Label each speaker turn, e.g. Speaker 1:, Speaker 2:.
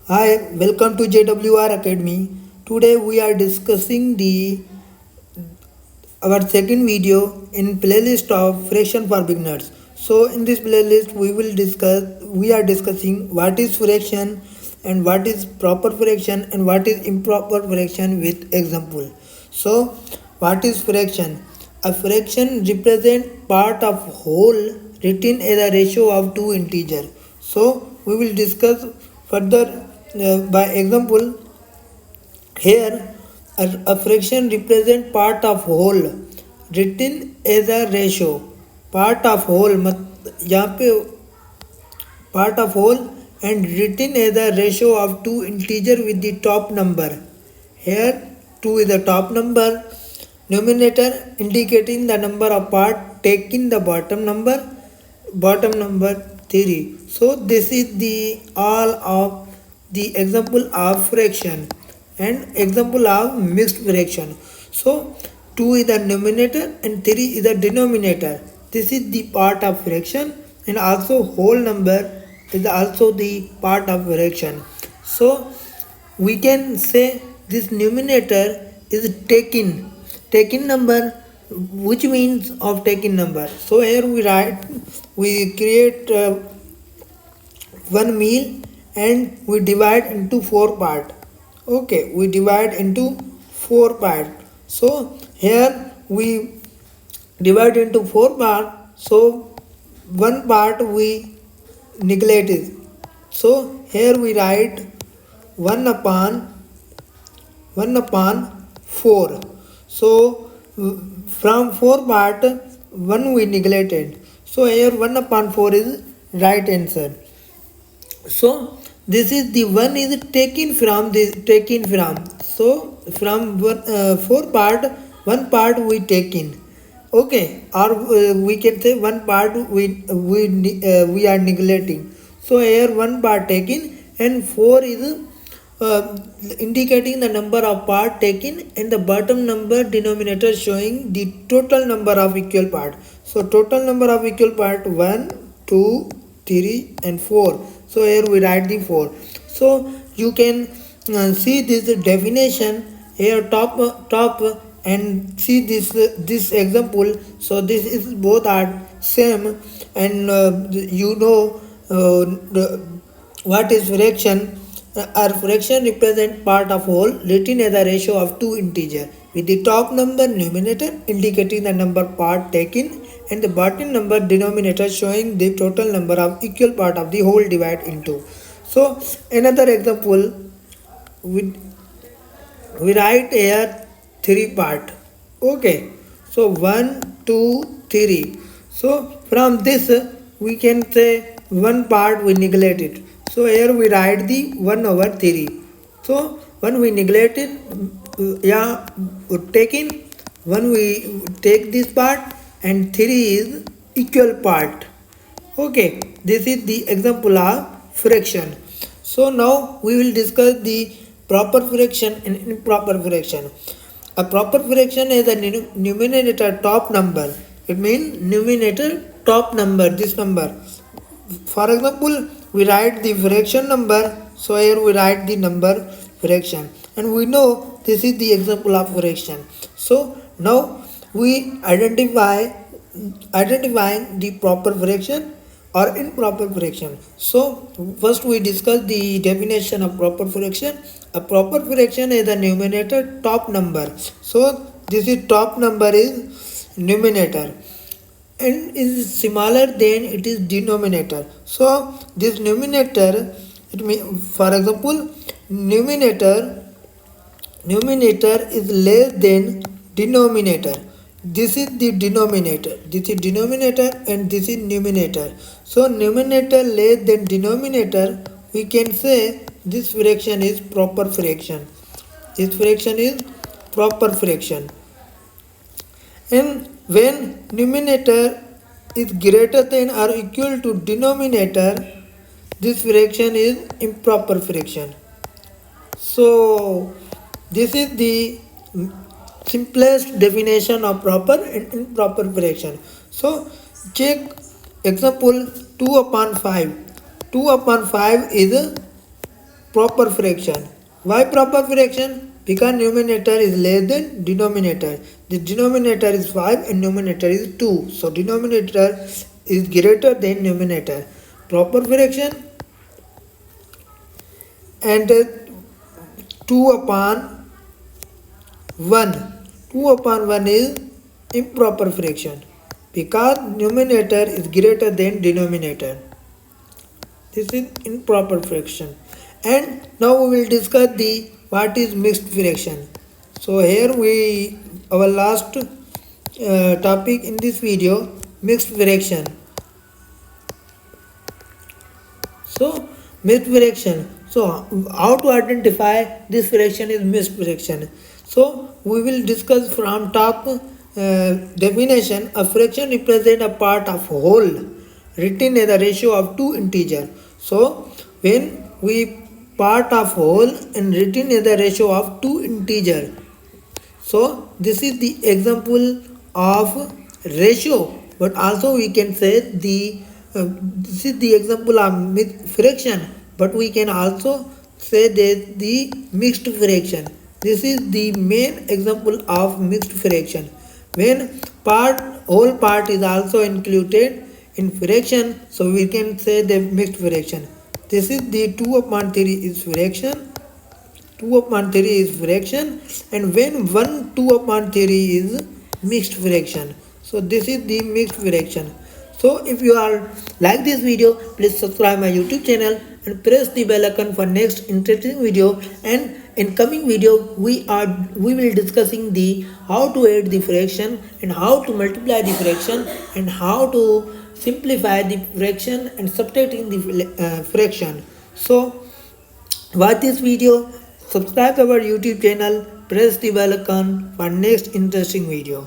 Speaker 1: Hi, welcome to JWR Academy. Today we are discussing the our second video in playlist of fraction for beginners. So in this playlist we are discussing what is fraction and what is proper fraction and what is improper fraction with example. So what is fraction? A fraction represents part of whole written as a ratio of two integers. So we will discuss further by example. Here, a fraction represents part of whole written as a ratio. Part of whole यहाँ पे part of whole and written as a ratio of two integer with the top number. Here 2 is the top number. Numerator indicating the number of part taking the bottom number 3. So this is the all of the example of fraction and example of mixed fraction. So 2 is the numerator and 3 is the denominator. This is the part of fraction and also whole number is also the part of fraction. So we can say this numerator is taken number, which means of taken number. So here we create one meal and we divide into four part. Okay, we divide into four part. So here we divide into four part. So one part we neglect it. So here we write 1 upon 4. So from 4 part 1 we neglected. So here 1 upon 4 is right answer. So this is the one is taken from. So from 4 part, one part we taken. Okay, or we can say one part we are neglecting. So here one part taken and 4 is uh, indicating the number of part taken and the bottom number denominator showing the total number of equal part. So total number of equal part 1, 2, 3 and 4. So here we write the 4. So you can see this definition here top and see this example. So this is both are same and you know what is fraction. A fraction represents part of whole written as a ratio of two integers with the top number numerator indicating the number part taken and the bottom number denominator showing the total number of equal part of the whole divided into. So another example, we, we write here three part. Okay, so 1, 2, 3. So from this we can say one part we neglect it. So here we write the 1 over 3. So when we neglect it, yeah, taking 1 we take this part and 3 is equal part. Okay, this is the example of fraction. So now we will discuss the proper fraction and improper fraction. A proper fraction is a numerator top number. It means numerator top number, this number. For example, we write the fraction number. So here we write the number fraction. And we know this is the example of fraction. So now we identifying the proper fraction or improper fraction. So first we discuss the definition of proper fraction. A proper fraction is the numerator top number. So this is top number is numerator and is smaller than it is denominator. So this numerator, it means for example numerator is less than denominator. This is the denominator, this is denominator and this is numerator. So numerator less than denominator, we can say this fraction is proper fraction. This fraction is proper fraction. And when numerator is greater than or equal to denominator, this fraction is improper fraction. So this is the simplest definition of proper and improper fraction. So check example 2 upon 5. 2 upon 5 is proper fraction. Why proper fraction? Because numerator is less than denominator. The denominator is 5 and numerator is 2. So denominator is greater than numerator. Proper fraction and 2 upon 1. 2 upon 1 is improper fraction because numerator is greater than denominator. This is improper fraction. And now we will discuss the what is mixed fraction. So here our last topic in this video, mixed fraction. So mixed fraction. So how to identify this fraction is mixed fraction. So we will discuss from top definition. A fraction represents a part of whole written as a ratio of two integers. So when we part of whole and written as a ratio of two integers. So this is the example of ratio, but also we can say this is the example of fraction, but we can also say that the mixed fraction. This is the main example of mixed fraction. When whole part is also included in fraction, so we can say the mixed fraction. This is the 2 upon 3 is fraction. 2 upon 3 is fraction, and when 1 2 upon 3 is mixed fraction. So this is the mixed fraction. So if you are like this video, please subscribe my YouTube channel and press the bell icon for next interesting video. And in coming video we will discussing the how to add the fraction and how to multiply the fraction and how to simplify the fraction and subtracting the fraction. So watch this video, subscribe our YouTube channel, press the bell icon for next interesting video.